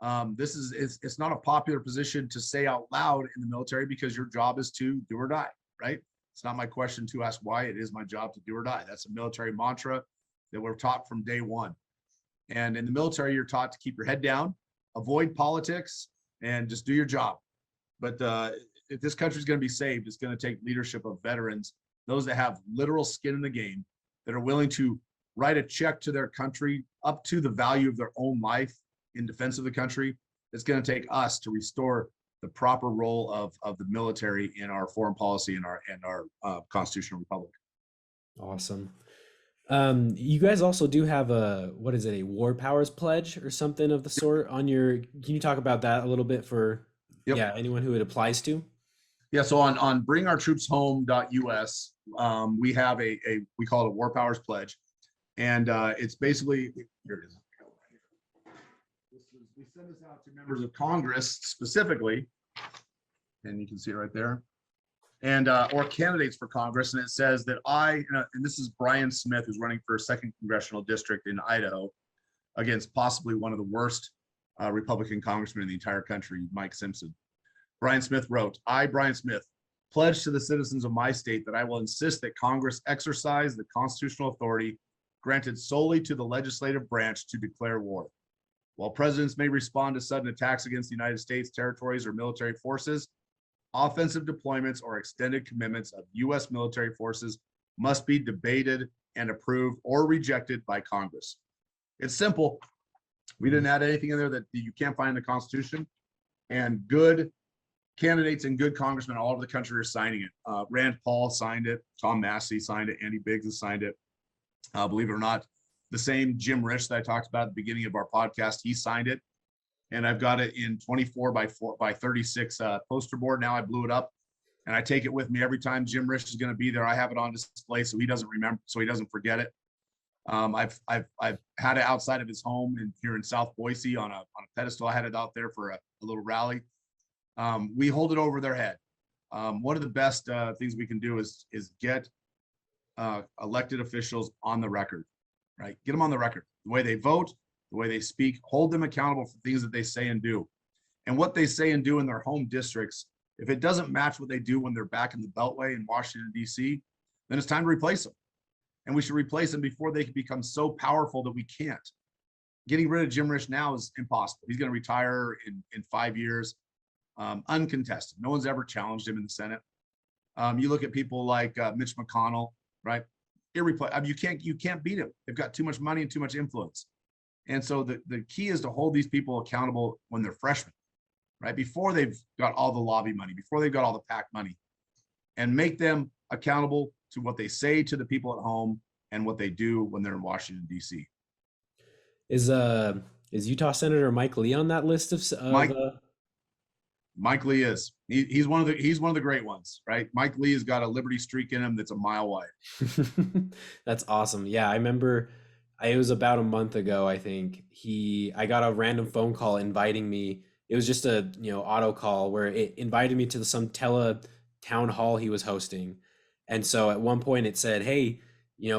It's not a popular position to say out loud in the military because your job is to do or die, right? It's not my question to ask why. It is my job to do or die. That's a military mantra that we're taught from day one. And in the military, you're taught to keep your head down, avoid politics, and just do your job. But if this country is going to be saved, it's going to take leadership of veterans, those that have literal skin in the game, that are willing to write a check to their country up to the value of their own life in defense of the country. It's going to take us to restore the proper role of the military in our foreign policy and our constitutional republic. Awesome. You guys also do have a war powers pledge or something of the sort on your, can you talk about that a little bit for anyone who it applies to? Yeah, so on bringourtroopshome.us, we have we call it a war powers pledge. And it's basically, here it is. We send this out to members of Congress specifically, and you can see it right there, and or candidates for Congress. And it says that and this is Brian Smith, who's running for a 2nd congressional district in Idaho against possibly one of the worst Republican congressmen in the entire country, Mike Simpson. Brian Smith wrote, I, Brian Smith, pledge to the citizens of my state that I will insist that Congress exercise the constitutional authority granted solely to the legislative branch to declare war. While presidents may respond to sudden attacks against the United States territories or military forces, offensive deployments or extended commitments of U.S. military forces must be debated and approved or rejected by Congress. It's simple. We didn't add anything in there that you can't find in the Constitution, and good candidates and good congressmen all over the country are signing it. Rand Paul signed it. Tom Massey signed it. Andy Biggs has signed it. Believe it or not, the same Jim Risch that I talked about at the beginning of our podcast, he signed it. And I've got it in 24 by 36 poster board. Now I blew it up, and I take it with me every time Jim Risch is going to be there. I have it on display so he doesn't remember, so he doesn't forget it. I've had it outside of his home here in South Boise on a pedestal. I had it out there for a little rally. We hold it over their head. One of the best things we can do is get elected officials on the record, right? Get them on the record. The way they vote, the way they speak, hold them accountable for things that they say and do. And what they say and do in their home districts, if it doesn't match what they do when they're back in the Beltway in Washington, D.C., then it's time to replace them. And we should replace them before they can become so powerful that we can't. Getting rid of Jim Risch now is impossible. He's going to retire in 5 years, uncontested. No one's ever challenged him in the Senate. You look at people like Mitch McConnell, right? You can't beat him. They've got too much money and too much influence. And so the key is to hold these people accountable when they're freshmen, right? Before they've got all the lobby money, before they've got all the PAC money, and make them accountable to what they say to the people at home and what they do when they're in Washington, D.C. Is Utah Senator Mike Lee on that list of Mike Lee is. He's one of the great ones, right? Mike Lee has got a liberty streak in him that's a mile wide. That's awesome. Yeah, I remember it was about a month ago, I think. I got a random phone call inviting me. It was just a, auto call where it invited me to some town hall he was hosting. And so at one point it said, "Hey,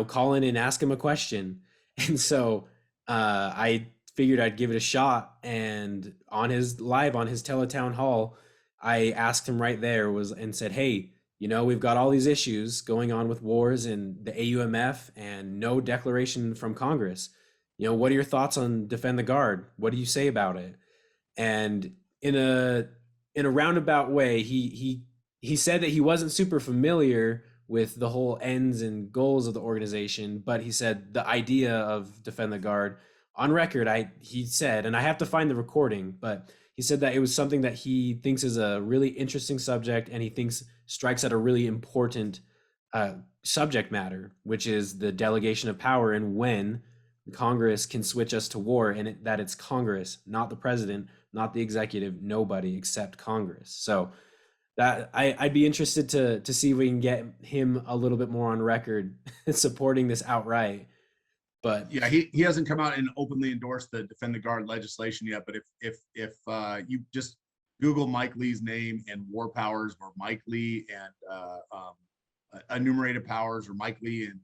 call in and ask him a question." And so I figured I'd give it a shot, and on his teletown hall, I asked him right there and said, "Hey, we've got all these issues going on with wars and the AUMF and no declaration from Congress. What are your thoughts on Defend the Guard? What do you say about it?" And in a roundabout way, he said that he wasn't super familiar with the whole ends and goals of the organization, but he said the idea of Defend the Guard, on record, he said, and I have to find the recording, but he said that it was something that he thinks is a really interesting subject, and he thinks strikes at a really important subject matter, which is the delegation of power and when Congress can switch us to war, and that it's Congress, not the president, not the executive, nobody except Congress. So that I'd be interested to see if we can get him a little bit more on record supporting this outright. But yeah, he hasn't come out and openly endorsed the Defend the Guard legislation yet. But if you just Google Mike Lee's name and war powers, or Mike Lee and enumerated powers, or Mike Lee and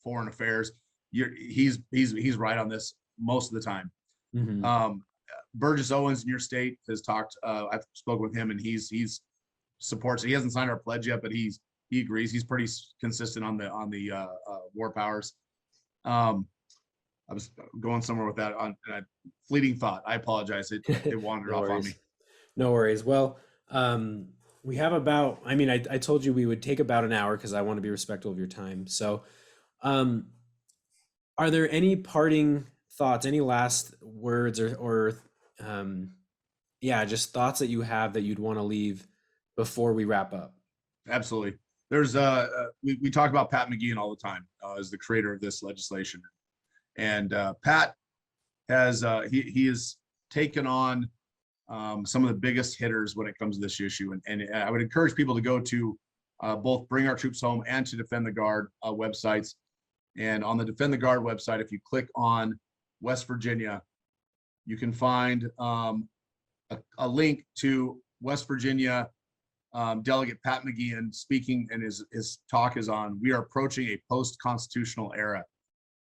foreign affairs, he's right on this most of the time. Mm-hmm. Burgess Owens in your state has talked. I've spoken with him, and he's supports it. He hasn't signed our pledge yet, but he agrees. He's pretty consistent on the war powers. I was going somewhere with that on a fleeting thought. I apologize. It wandered No off worries. on me. No worries. Well, we have about, I told you we would take about an hour because I want to be respectful of your time. So, are there any parting thoughts, any last words or just thoughts that you have that you'd want to leave before we wrap up? Absolutely. There's we talk about Pat McGeehan all the time as the creator of this legislation, and Pat has he has taken on some of the biggest hitters when it comes to this issue, and I would encourage people to go to both Bring Our Troops Home and to Defend the Guard websites. And on the Defend the Guard website, if you click on West Virginia, you can find a link to West Virginia Delegate Pat McGeehan speaking, and his talk is on "We are approaching a post-constitutional era."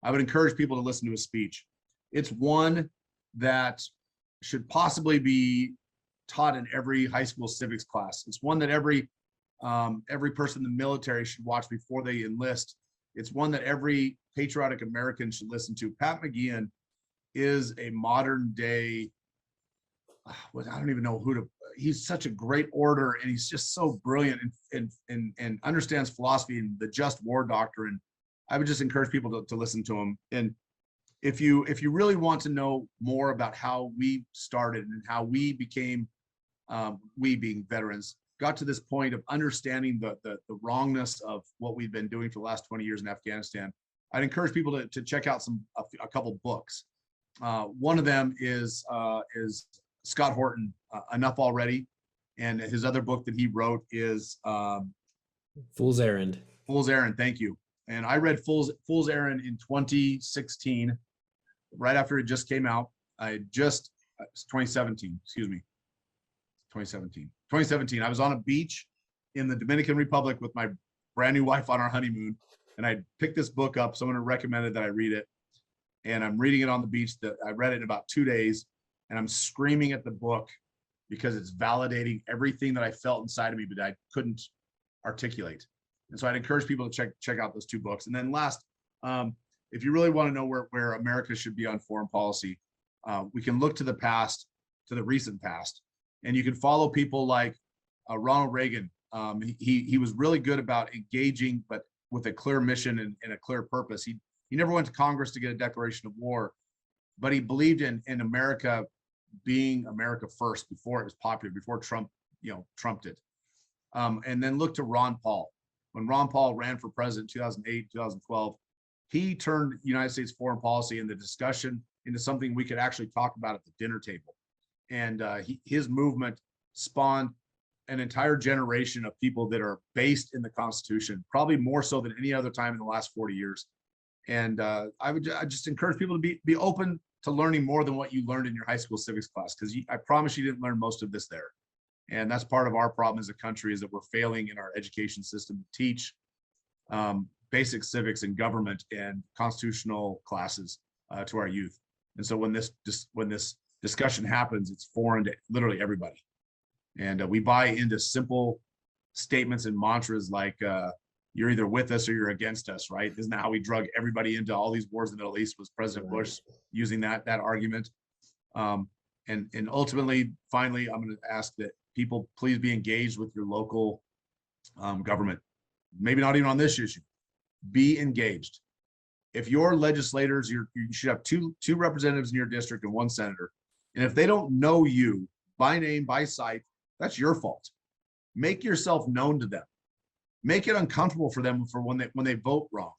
I would encourage people to listen to his speech. It's one that should possibly be taught in every high school civics class. It's one that every person in the military should watch before they enlist. It's one that every patriotic American should listen to. Pat McGeehan is a modern day, I don't even know he's such a great orator, and he's just so brilliant and understands philosophy and the just war doctrine. I would just encourage people to listen to him. And if you really want to know more about how we started and how we became, we being veterans, got to this point of understanding the wrongness of what we've been doing for the last 20 years in Afghanistan, I'd encourage people to check out a couple books. One of them is Scott Horton, Enough Already, and his other book that he wrote is Fool's Errand. Fool's Errand. Thank you. And I read Fool's Errand in 2016, right after it just came out. It's 2017. Excuse me. 2017. I was on a beach in the Dominican Republic with my brand new wife on our honeymoon, and I picked this book up. Someone recommended that I read it, and I'm reading it on the beach. I read it in about 2 days, and I'm screaming at the book because it's validating everything that I felt inside of me, but I couldn't articulate. And so I'd encourage people to check out those two books. And then last, if you really want to know where America should be on foreign policy, we can look to the past, to the recent past, and you can follow people like Ronald Reagan. He was really good about engaging, but with a clear mission and a clear purpose. He never went to Congress to get a declaration of war, but he believed in America being America first before it was popular, before Trump, trumped it. And then look to Ron Paul. When Ron Paul ran for president in 2008, 2012, he turned United States foreign policy and the discussion into something we could actually talk about at the dinner table. And his movement spawned an entire generation of people that are based in the Constitution, probably more so than any other time in the last 40 years. And I just encourage people to be open to learning more than what you learned in your high school civics class, because I promise you didn't learn most of this there. And that's part of our problem as a country, is that we're failing in our education system to teach basic civics and government and constitutional classes to our youth. And so when this discussion happens, it's foreign to literally everybody. And we buy into simple statements and mantras like you're either with us or you're against us, right? Isn't that how we drug everybody into all these wars in the Middle East? Was President Bush using that argument? And ultimately, finally, I'm going to ask that people please be engaged with your local government. Maybe not even on this issue. Be engaged. If your legislators, you should have two representatives in your district and one senator. And if they don't know you by name, by sight, that's your fault. Make yourself known to them. Make it uncomfortable for them for when they vote wrong.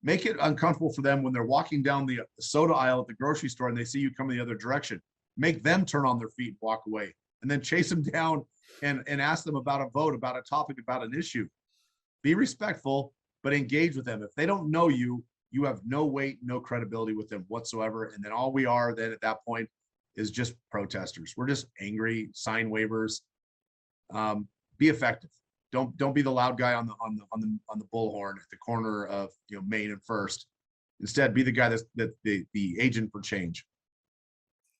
Make it uncomfortable for them when they're walking down the soda aisle at the grocery store and they see you coming the other direction. Make them turn on their feet and walk away, and then chase them down and ask them about a vote, about a topic, about an issue. Be respectful, but engage with them. If they don't know you, you have no weight, no credibility with them whatsoever. And then all we are then at that point is just protesters. We're just angry, sign waivers. Be effective. Don't be the loud guy on the bullhorn at the corner of Main and First. Instead, be the guy that's the agent for change.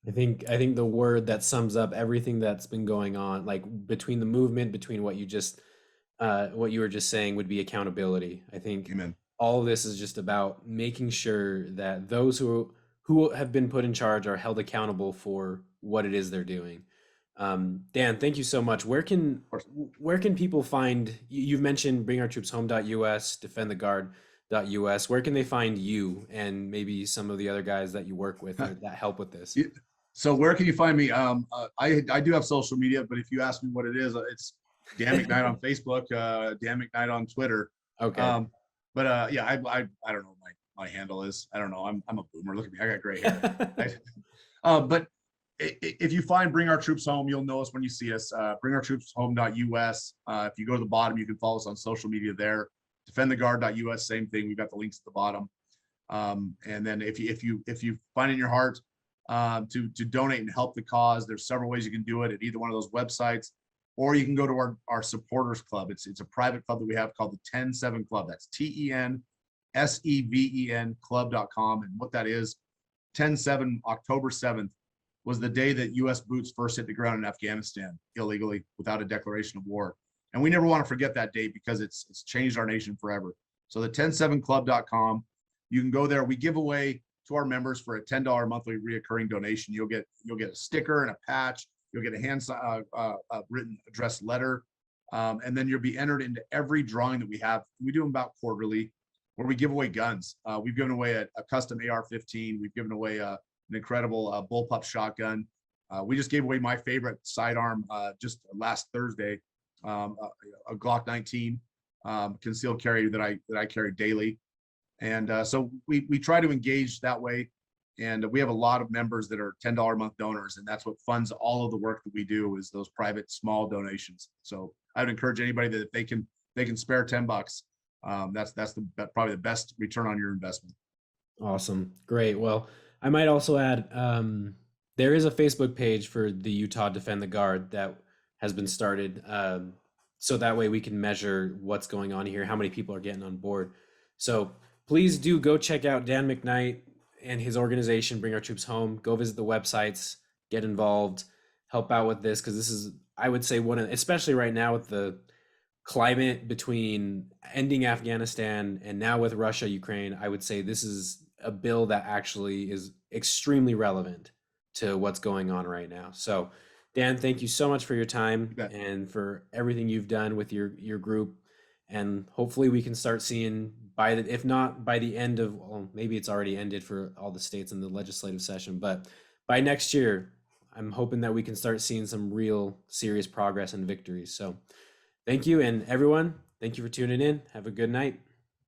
I think the word that sums up everything that's been going on, like between the movement, between what you were just saying, would be accountability. I think Amen. All of this is just about making sure that those who have been put in charge are held accountable for what it is they're doing. Dan, thank you so much. Where can people find, you've mentioned bringourtroopshome.us, defendtheguard.us. Where can they find you and maybe some of the other guys that you work with that help with this? So where can you find me? I do have social media, but if you ask me what it is, it's Dan McKnight on Facebook, Dan McKnight on Twitter. Okay. Yeah, I don't know what my handle is. I don't know. I'm a boomer. Look at me. I got gray hair. But if you find Bring Our Troops Home, you'll know us when you see us. Bringourtroopshome.us. If you go to the bottom, you can follow us on social media there. Defendtheguard.us, same thing. We've got the links at the bottom. And then if you find in your heart to donate and help the cause, there's several ways you can do it at either one of those websites, or you can go to our supporters club. It's a private club that we have called the 10-7 Club. That's TENSEVEN club.com. And what that is, 10-7, October 7th, was the day that U.S. boots first hit the ground in Afghanistan illegally without a declaration of war. And we never want to forget that date because it's changed our nation forever. So the 10-7club.com, you can go there. We give away to our members for a $10 monthly reoccurring donation. You'll get a sticker and a patch. You'll get a hand written addressed letter. And then you'll be entered into every drawing that we have. We do them about quarterly, where we give away guns. We've given away a custom AR-15. We've given away an incredible bullpup shotgun. We just gave away my favorite sidearm just last Thursday, a Glock 19 concealed carry that I carry daily. And so we try to engage that way. And we have a lot of members that are $10 a month donors, and that's what funds all of the work that we do, is those private small donations. So I would encourage anybody that if they can spare $10, that's probably the best return on your investment. Awesome. Great. Well, I might also add, there is a Facebook page for the Utah Defend the Guard that has been started. So that way we can measure what's going on here, how many people are getting on board. So please do go check out Dan McKnight and his organization, Bring Our Troops Home. Go visit the websites, get involved, help out with this, because this is, I would say, especially right now with the climate between ending Afghanistan and now with Russia, Ukraine, I would say this is a bill that actually is extremely relevant to what's going on right now. So, Dan, thank you so much for your time and for everything you've done with your group. And hopefully we can start seeing if not by the end of, well, maybe it's already ended for all the states in the legislative session, but by next year, I'm hoping that we can start seeing some real serious progress and victories. So thank you. And everyone, thank you for tuning in. Have a good night.